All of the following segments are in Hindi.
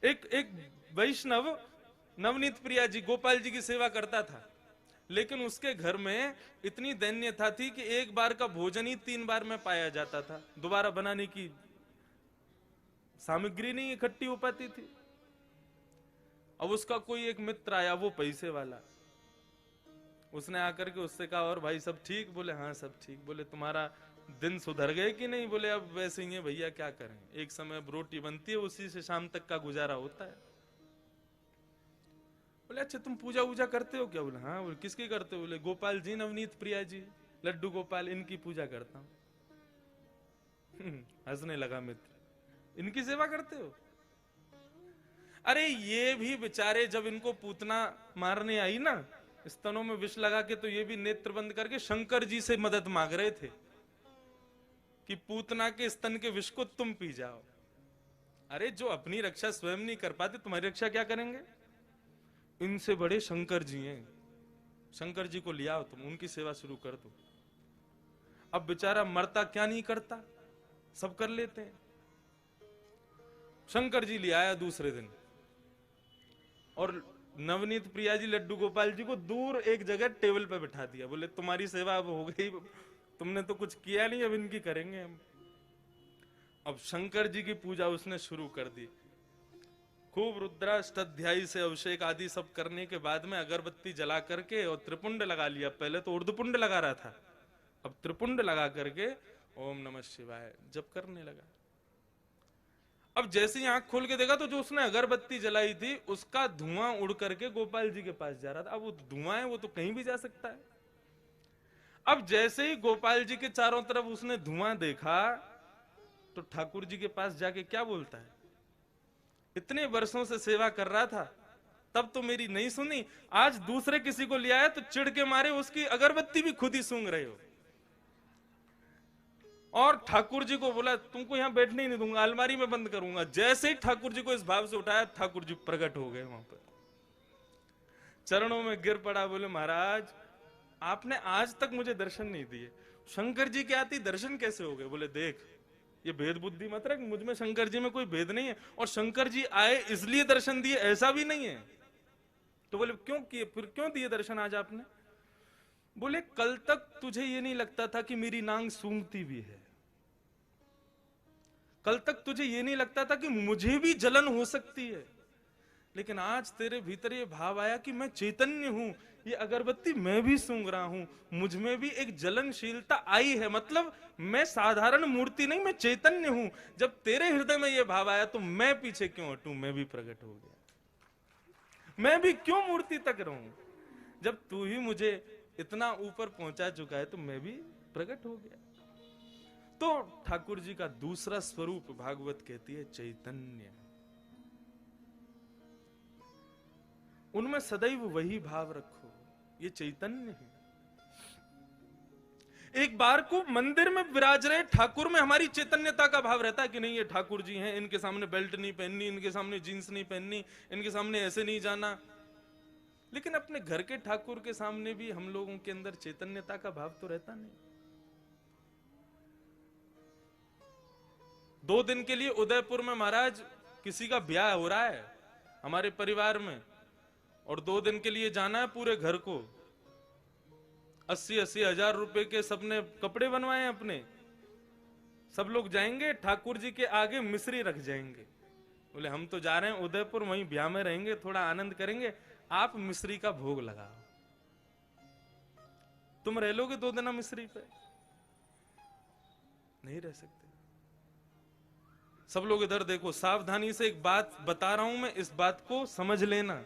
एक एक वैष्णव नवनीत प्रिया जी गोपाल जी की सेवा करता था, लेकिन उसके घर में इतनी दैन्यता थी कि एक बार का भोजन ही 3 बार में पाया जाता था, दोबारा बनाने की सामग्री नहीं इकट्ठी हो पाती थी। अब उसका कोई एक मित्र आया, वो पैसे वाला, उसने आकर के उससे कहा और भाई सब ठीक? बोले हाँ सब ठीक। बोले तुम्हारा दिन सुधर गए कि नहीं? बोले अब वैसे ही है भैया, क्या करें, एक समय अब रोटी बनती है, उसी से शाम तक का गुजारा होता है। बोले अच्छा तुम पूजा वूजा करते हो क्या? बोले हाँ। बोले किसकी करते हो? बोले गोपाल जी, नवनीत प्रिया जी, लड्डू गोपाल, इनकी पूजा करता हूं। हंसने लगा मित्र, इनकी सेवा करते हो? अरे ये भी बेचारे जब इनको पूतना मारने आई ना, स्तनों में विष लगा के, तो ये भी नेत्र बंद करके शंकर जी से मदद मांग रहे थे कि पूतना के स्तन के विष को तुम पी जाओ। अरे जो अपनी रक्षा स्वयं नहीं कर पाते, तुम्हारी रक्षा क्या करेंगे? इनसे बड़े शंकर जी हैं, शंकर जी को लिया तुम, उनकी सेवा शुरू कर दो। अब बेचारा मरता क्या नहीं करता, सब कर लेते हैं। शंकर जी ले आया दूसरे दिन, और नवनीत प्रिया जी लड्डू गोपाल जी को दूर एक जगह टेबल पे बिठा दिया। बोले तुम्हारी सेवा अब हो गई, तुमने तो कुछ किया नहीं, अब इनकी करेंगे हम। अब शंकर जी की पूजा उसने शुरू कर दी, खूब रुद्राष्टाध्यायी से अभिषेक आदि सब करने के बाद में अगरबत्ती जला करके और त्रिपुंड लगा लिया। पहले तो उर्दपुंड लगा रहा था, अब त्रिपुंड लगा करके ओम नमः शिवाय जप करने लगा। अब जैसे ही आंख खोल के देखा तो जो उसने अगरबत्ती जलाई थी उसका धुआं उड़ करके गोपाल जी के पास जा रहा था। अब वो धुआं है, वो तो कहीं भी जा सकता है। अब जैसे ही गोपाल जी के चारों तरफ उसने धुआं देखा तो ठाकुर जी के पास जाके क्या बोलता है, इतने वर्षों से सेवा कर रहा था, तब तो मेरी नहीं सुनी, आज दूसरे किसी को ले आया तो चिढ़ के मारे उसकी अगरबत्ती भी खुद ही सूंघ रहे हो। और ठाकुर जी को बोला तुमको यहां बैठने ही नहीं दूंगा, अलमारी में बंद करूंगा। जैसे ही ठाकुर जी को इस भाव से उठाया, ठाकुर जी प्रकट हो गए वहां पर, चरणों में गिर पड़ा। बोले महाराज आपने आज तक मुझे दर्शन नहीं दिए, शंकर जी के आती दर्शन कैसे हो गए? बोले देख ये भेद बुद्धि मत रख, मुझ में शंकर जी में कोई भेद नहीं है, और शंकर जी आए इसलिए दर्शन दिए ऐसा भी नहीं है। तो बोले क्यों किए, फिर क्यों दिए दर्शन आज आपने? बोले कल तक तुझे ये नहीं लगता था कि मेरी नांग सूंघती भी है, कल तक तुझे ये नहीं लगता था कि मुझे भी जलन हो सकती है, लेकिन आज तेरे भीतर ये भाव आया कि मैं चैतन्य हूं, ये अगरबत्ती मैं भी सूंघ रहा हूं, मुझ में भी एक जलनशीलता आई है, मतलब मैं साधारण मूर्ति नहीं, मैं चैतन्य हूं। जब तेरे हृदय में ये भाव आया तो मैं पीछे क्यों हटूं, मैं भी प्रकट हो गया, मैं भी क्यों मूर्ति तक रहूं? जब तू ही मुझे इतना ऊपर पहुंचा चुका है तो मैं भी प्रकट हो गया। तो ठाकुर जी का दूसरा स्वरूप भागवत कहती है चैतन्य, उनमें सदैव वही भाव रखो, ये चैतन्य है। एक बार को मंदिर में विराज रहे ठाकुर में हमारी चैतन्यता का भाव रहता है कि नहीं ये ठाकुर जी हैं, इनके सामने बेल्ट नहीं पहननी, इनके सामने जींस नहीं पहननी, इनके सामने ऐसे नहीं जाना। लेकिन अपने घर के ठाकुर के सामने भी हम लोगों के अंदर चैतन्यता का भाव तो रहता नहीं। 2 दिन के लिए उदयपुर में महाराज किसी का ब्याह हो रहा है हमारे परिवार में, और 2 दिन के लिए जाना है पूरे घर को। 80-80 हजार रुपए के सबने कपड़े बनवाए अपने, सब लोग जाएंगे ठाकुर जी के आगे मिश्री रख जाएंगे। बोले हम तो जा रहे हैं उदयपुर, वहीं ब्याह में रहेंगे, थोड़ा आनंद करेंगे, आप मिश्री का भोग लगाओ। तुम रह लोगे 2 दिन मिश्री पे? नहीं रह सकते। सब लोग इधर देखो, सावधानी से एक बात बता रहा हूं मैं, इस बात को समझ लेना।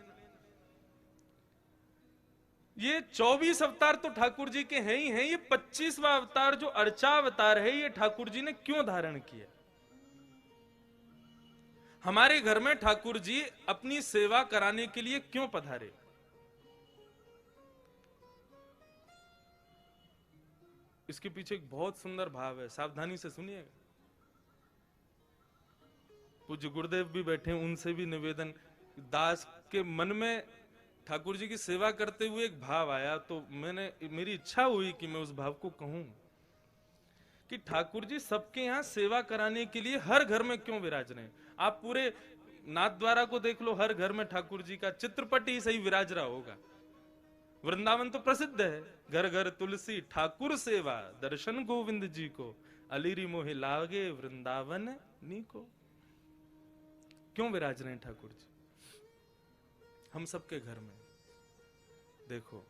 ये 24 अवतार तो ठाकुर जी के हैं ही हैं, ये 25वां अवतार जो अर्चा अवतार है ये ठाकुर जी ने क्यों धारण किया? हमारे घर में ठाकुर जी अपनी सेवा कराने के लिए क्यों पधारे? इसके पीछे एक बहुत सुंदर भाव है, सावधानी से सुनिएगा। पूज्य गुरुदेव भी बैठे, उनसे भी निवेदन, दास के मन में ठाकुर जी की सेवा करते हुए एक भाव आया, तो मेरी इच्छा हुई कि मैं उस भाव को कहूं कि ठाकुर जी सबके यहां सेवा कराने के लिए हर घर में क्यों विराज रहे हैं। आप पूरे नाथद्वारा को देख लो, हर घर में ठाकुर जी का चित्रपट ही सही विराज रहा होगा। वृंदावन तो प्रसिद्ध है, घर घर तुलसी ठाकुर सेवा, दर्शन गोविंद जी को, अलीरी मोहे लागे वृंदावन नी को। क्यों विराज रहे हैं ठाकुर जी हम सबके घर में? देखो,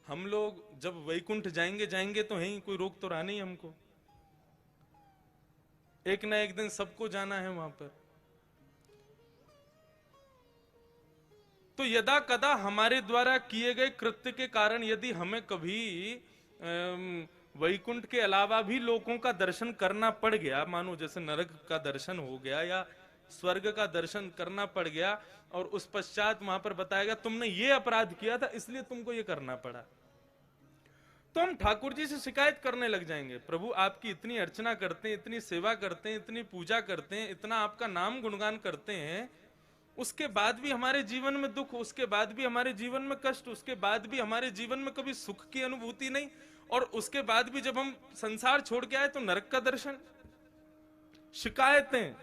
हम लोग जब वैकुंठ जाएंगे तो है, कोई रोक तो रहा नहीं हमको। एक ना एक दिन सबको जाना है वहां पर। तो यदा कदा हमारे द्वारा किए गए कृत्य के कारण यदि हमें कभी वैकुंठ के अलावा भी लोगों का दर्शन करना पड़ गया, मानो जैसे नरक का दर्शन हो गया या स्वर्ग का दर्शन करना पड़ गया, और उस पश्चात वहां पर बताया गया तुमने ये अपराध किया था इसलिए तुमको ये करना पड़ा, तो हम ठाकुर जी से शिकायत करने लग जाएंगे, प्रभु आपकी इतनी अर्चना करते हैं, इतनी सेवा करते हैं, इतनी पूजा करते हैं, इतना आपका नाम गुणगान करते हैं, उसके बाद भी हमारे जीवन में दुख, उसके बाद भी हमारे जीवन में कष्ट, उसके बाद भी हमारे जीवन में कभी सुख की अनुभूति नहीं, और उसके बाद भी जब हम संसार छोड़ के आए तो नरक का दर्शन। शिकायतें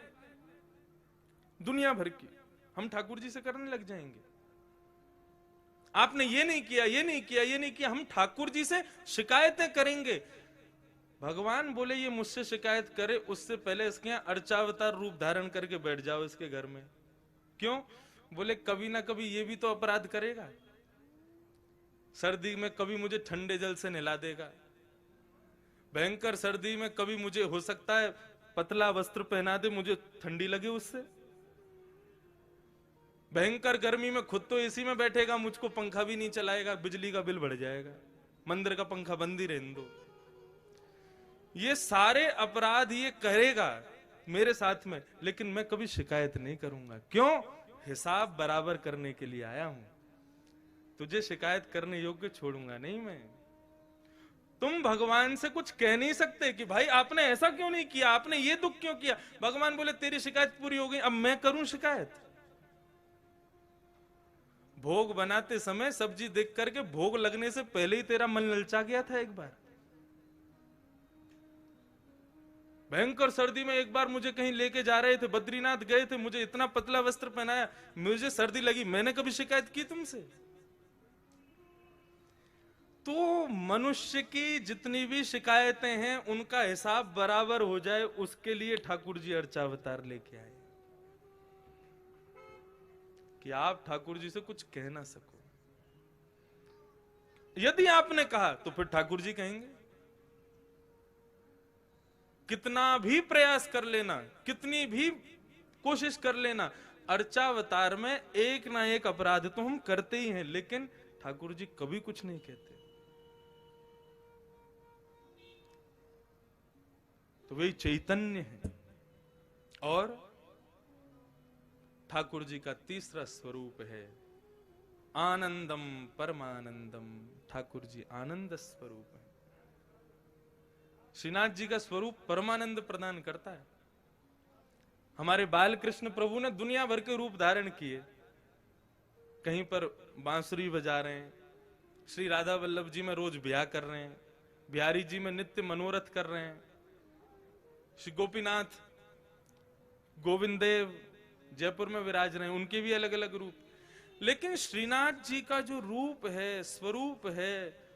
दुनिया भर की हम ठाकुर जी से करने लग जाएंगे। आपने ये नहीं किया, ये नहीं किया, ये नहीं किया, हम ठाकुर जी से शिकायतें करेंगे। भगवान बोले ये मुझसे शिकायत करे उससे पहले इसके यहां अर्चावतार रूप धारण करके बैठ जाओ इसके घर में। क्यों? बोले कभी ना कभी ये भी तो अपराध करेगा, सर्दी में कभी मुझे ठंडे जल से नहला देगा, भयंकर सर्दी में कभी मुझे हो सकता है पतला वस्त्र पहना दे, मुझे ठंडी लगे उससे, भयंकर गर्मी में खुद तो एसी में बैठेगा, मुझको पंखा भी नहीं चलाएगा, बिजली का बिल बढ़ जाएगा, मंदिर का पंखा बंद ही रहने दो। ये सारे अपराध ये करेगा मेरे साथ में, लेकिन मैं कभी शिकायत नहीं करूंगा। क्यों? हिसाब बराबर करने के लिए आया हूं, तुझे शिकायत करने योग्य छोड़ूंगा नहीं मैं। तुम भगवान से कुछ कह नहीं सकते कि भाई आपने ऐसा क्यों नहीं किया, आपने ये दुख क्यों किया। भगवान बोले तेरी शिकायत पूरी हो गई, अब मैं करूं शिकायत। भोग बनाते समय सब्जी देख करके भोग लगने से पहले ही तेरा मन ललचा गया था। एक बार भयंकर सर्दी में एक बार मुझे कहीं लेके जा रहे थे, बद्रीनाथ गए थे, मुझे इतना पतला वस्त्र पहनाया, मुझे सर्दी लगी, मैंने कभी शिकायत की तुमसे? तो मनुष्य की जितनी भी शिकायतें हैं उनका हिसाब बराबर हो जाए, उसके लिए ठाकुर जी अर्चावतार लेके आए कि आप ठाकुर जी से कुछ कह ना सको। यदि आपने कहा तो फिर ठाकुर जी कहेंगे। कितना भी प्रयास कर लेना, कितनी भी कोशिश कर लेना, अर्चावतार में एक ना एक अपराध तो हम करते ही हैं, लेकिन ठाकुर जी कभी कुछ नहीं कहते। तो वही चैतन्य है। और ठाकुर जी का तीसरा स्वरूप है आनंदम परमानंदम। ठाकुर जी आनंद स्वरूप है। श्रीनाथ जी का स्वरूप परमानंद प्रदान करता है। हमारे बाल कृष्ण प्रभु ने दुनिया भर के रूप धारण किए, कहीं पर बांसुरी बजा रहे हैं, श्री राधा वल्लभ जी में रोज ब्याह कर रहे हैं, बिहारी जी में नित्य मनोरथ कर रहे हैं, श्री गोपीनाथ गोविंद देव जयपुर में विराज रहे हैं, उनके भी अलग अलग रूप। लेकिन श्रीनाथ जी का जो रूप है, स्वरूप है,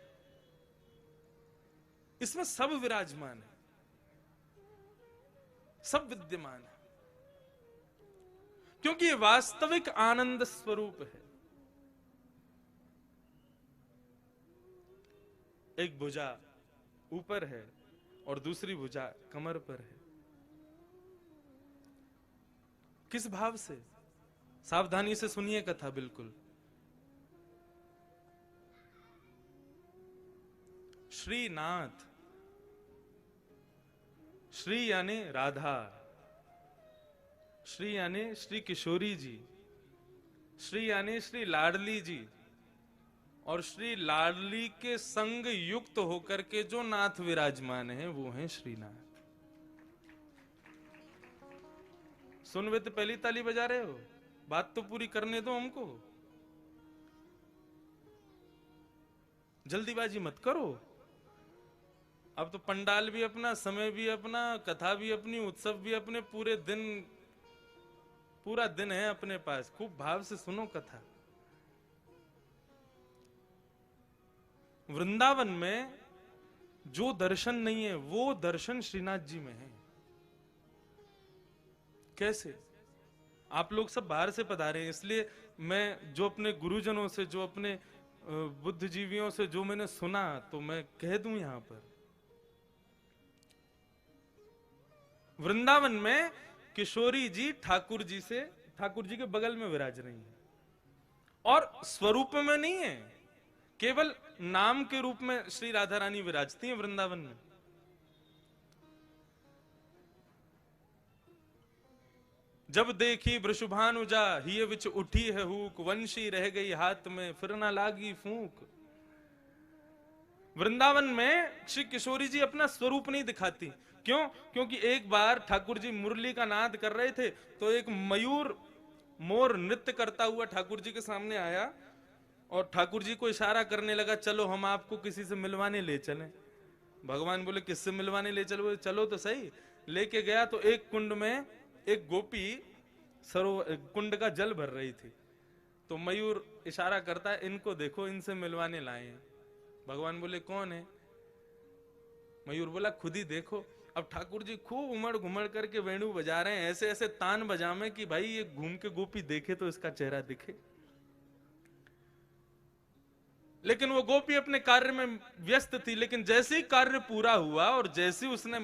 इसमें सब विराजमान है, सब विद्यमान है, क्योंकि ये वास्तविक आनंद स्वरूप है। एक भुजा ऊपर है और दूसरी भुजा कमर पर है। किस भाव से? सावधानी से सुनिए कथा बिल्कुल। श्रीनाथ, श्री यानी राधा, श्री यानी श्री किशोरी जी, श्री यानी श्री लाडली जी, और श्री लाडली के संग युक्त होकर के जो नाथ विराजमान है वो है श्रीनाथ। सुन वे तो पहली ताली बजा रहे हो, बात तो पूरी करने दो हमको, जल्दीबाजी मत करो। अब तो पंडाल भी अपना, समय भी अपना, कथा भी अपनी, उत्सव भी अपने, पूरे दिन पूरा दिन है अपने पास, खूब भाव से सुनो कथा। वृंदावन में जो दर्शन नहीं है वो दर्शन श्रीनाथ जी में है। कैसे? आप लोग सब बाहर से पधारे हैं, इसलिए मैं जो अपने गुरुजनों से, जो अपने बुद्धिजीवियों से जो मैंने सुना, तो मैं कह दूं यहां पर। वृंदावन में किशोरी जी ठाकुर जी के बगल में विराज रही हैं, और स्वरूप में नहीं है, केवल नाम के रूप में श्री राधा रानी विराजती हैं वृंदावन में। जब देखी वृषभानुजा हिय विच उठी है हुक, वंशी रह गई हाथ में फिर ना लागी फूंक। वृंदावन में श्री किशोरी जी अपना स्वरूप नहीं दिखाती। क्यों? क्योंकि एक बार ठाकुर जी मुरली का नाद कर रहे थे, तो एक मयूर मोर नृत्य करता हुआ ठाकुर जी के सामने आया और ठाकुर जी को इशारा करने लगा, चलो हम आपको किसी से मिलवाने ले चलें। भगवान बोले किससे मिलवाने ले चलो? चलो तो सही। लेके गया तो एक कुंड में एक गोपी सरोवर कुंड का जल भर रही थी, तो मयूर इशारा करता है, इनको देखो, इनसे मिलवाने लाए हैं। भगवान बोले कौन है? मयूर बोला खुद ही देखो। अब ठाकुर जी खूब उमड़ घुमड़ करके वेणु बजा रहे हैं, ऐसे ऐसे तान बजामे कि भाई ये घूम के गोपी देखे तो इसका चेहरा दिखे। लेकिन वो गोपी अपने कार्य में व्यस्त थी। लेकिन जैसे ही कार्य पूरा हुआ और जैसे ही उसने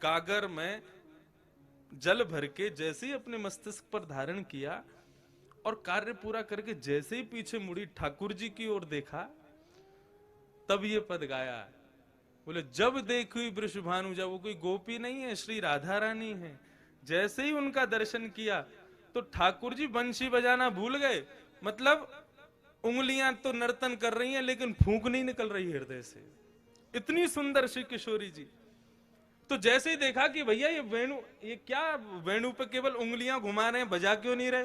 गागर में जल भर के जैसे ही अपने मस्तिष्क पर धारण किया और कार्य पूरा करके जैसे ही पीछे मुड़ी ठाकुर जी की ओर देखा, तब ये पद गाया। बोले जब देखी वृषभानुजा, वो कोई गोपी नहीं है, श्री राधा रानी है। जैसे ही उनका दर्शन किया तो ठाकुर जी बंशी बजाना भूल गए। मतलब उंगलियां तो नर्तन कर रही हैं लेकिन फूंक नहीं निकल रही हृदय से, इतनी सुंदर श्री किशोरी जी। तो जैसे ही देखा कि भैया ये वेणु, ये क्या वेणु पे केवल उंगलियां घुमा रहे हैं, बजा क्यों नहीं रहे,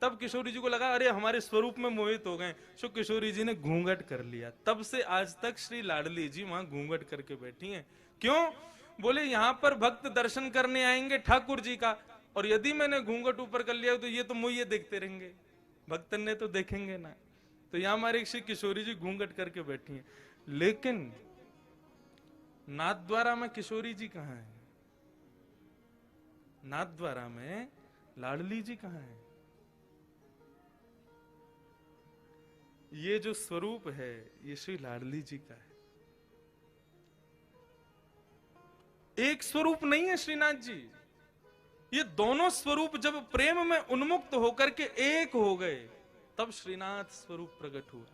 तब किशोरी जी को लगा अरे हमारे स्वरूप में मोहित हो गए। सो किशोरी जी ने घूंघट कर लिया। तब से आज तक श्री लाडली जी वहां घूंघट करके बैठी हैं। क्यों? बोले यहां पर भक्त दर्शन करने आएंगे ठाकुर जी का, और यदि मैंने घूंघट ऊपर कर लिया तो ये तो मुझे देखते रहेंगे, भक्तन ने तो देखेंगे ना। तो यहां हमारी श्री किशोरी जी घूंघट करके बैठी हैं। लेकिन नाथद्वारा में किशोरी जी कहां है? नाथद्वारा में लाडली जी कहां है? ये जो स्वरूप है ये श्री लाडली जी का है, एक स्वरूप नहीं है श्रीनाथ जी। ये दोनों स्वरूप जब प्रेम में उन्मुक्त होकर के एक हो गए, तब श्रीनाथ स्वरूप प्रकट हुआ।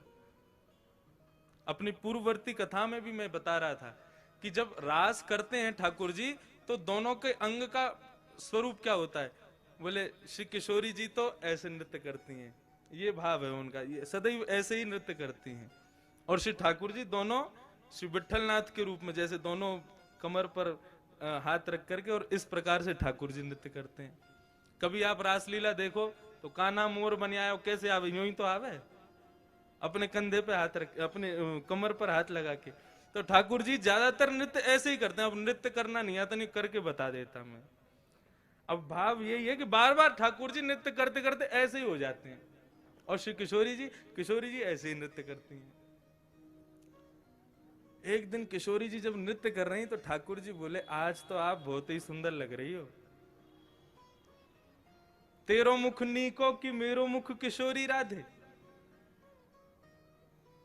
अपनी पूर्ववर्ती कथा में भी मैं बता रहा था कि जब रास करते हैं ठाकुर जी, तो दोनों के अंग का स्वरूप क्या होता है? बोले श्री किशोरी जी तो ऐसे नृत्य करती हैं, ये भाव है उनका, ये सदैव ऐसे ही नृत्य करती हैं। और श्री ठाकुर जी दोनों श्री विठलनाथ के रूप में, जैसे दोनों कमर पर हाथ रख करके और इस प्रकार से ठाकुर जी नृत्य करते हैं। कभी आप रासलीला देखो तो कान्हा मोर बन आयो, कैसे आवे? यूं ही तो आवे, अपने कंधे पे हाथ रख, अपने कमर पर हाथ लगा के। तो ठाकुर जी ज्यादातर नृत्य ऐसे ही करते हैं। अब नृत्य करना नहीं आता, नहीं करके बता देता मैं। अब भाव यही है कि बार बार ठाकुर जी नृत्य करते करते ऐसे ही हो जाते हैं, और श्री किशोरी जी ऐसे ही नृत्य करती हैं। एक दिन किशोरी जी जब नृत्य कर रही तो ठाकुर जी बोले आज तो आप बहुत ही सुंदर लग रही हो, तेरो मुख नीको कि मेरो मुख किशोरी राधे।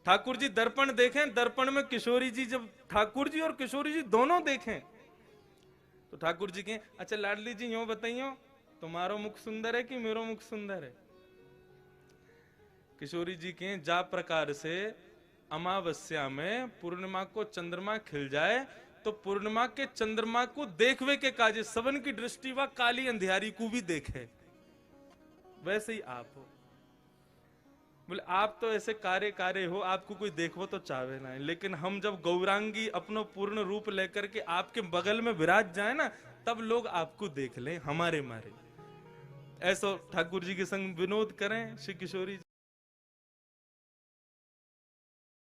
ठाकुर जी दर्पण देखें, दर्पण में किशोरी जी, जब ठाकुर जी और किशोरी जी दोनों देखें तो ठाकुर जी कहें अच्छा लाडली जी यूं बताइयो, तुम्हारो मुख सुंदर है कि मेरो मुख सुंदर है? किशोरी जी कहें जा प्रकार से अमावस्या में पूर्णिमा को चंद्रमा खिल जाए तो पूर्णिमा के चंद्रमा को देखवे के काजे सबन की दृष्टि व काली अंधियारी को भी देखे, वैसे ही आप हो। बोले आप तो ऐसे कार्य हो, आपको कोई देखो तो चाहे ना। लेकिन हम जब गौरांगी अपनो पूर्ण रूप लेकर के आपके बगल में विराज जाए ना, तब लोग आपको देख लें हमारे मारे। ऐसा ठाकुर जी के संग विनोद करें श्री किशोरी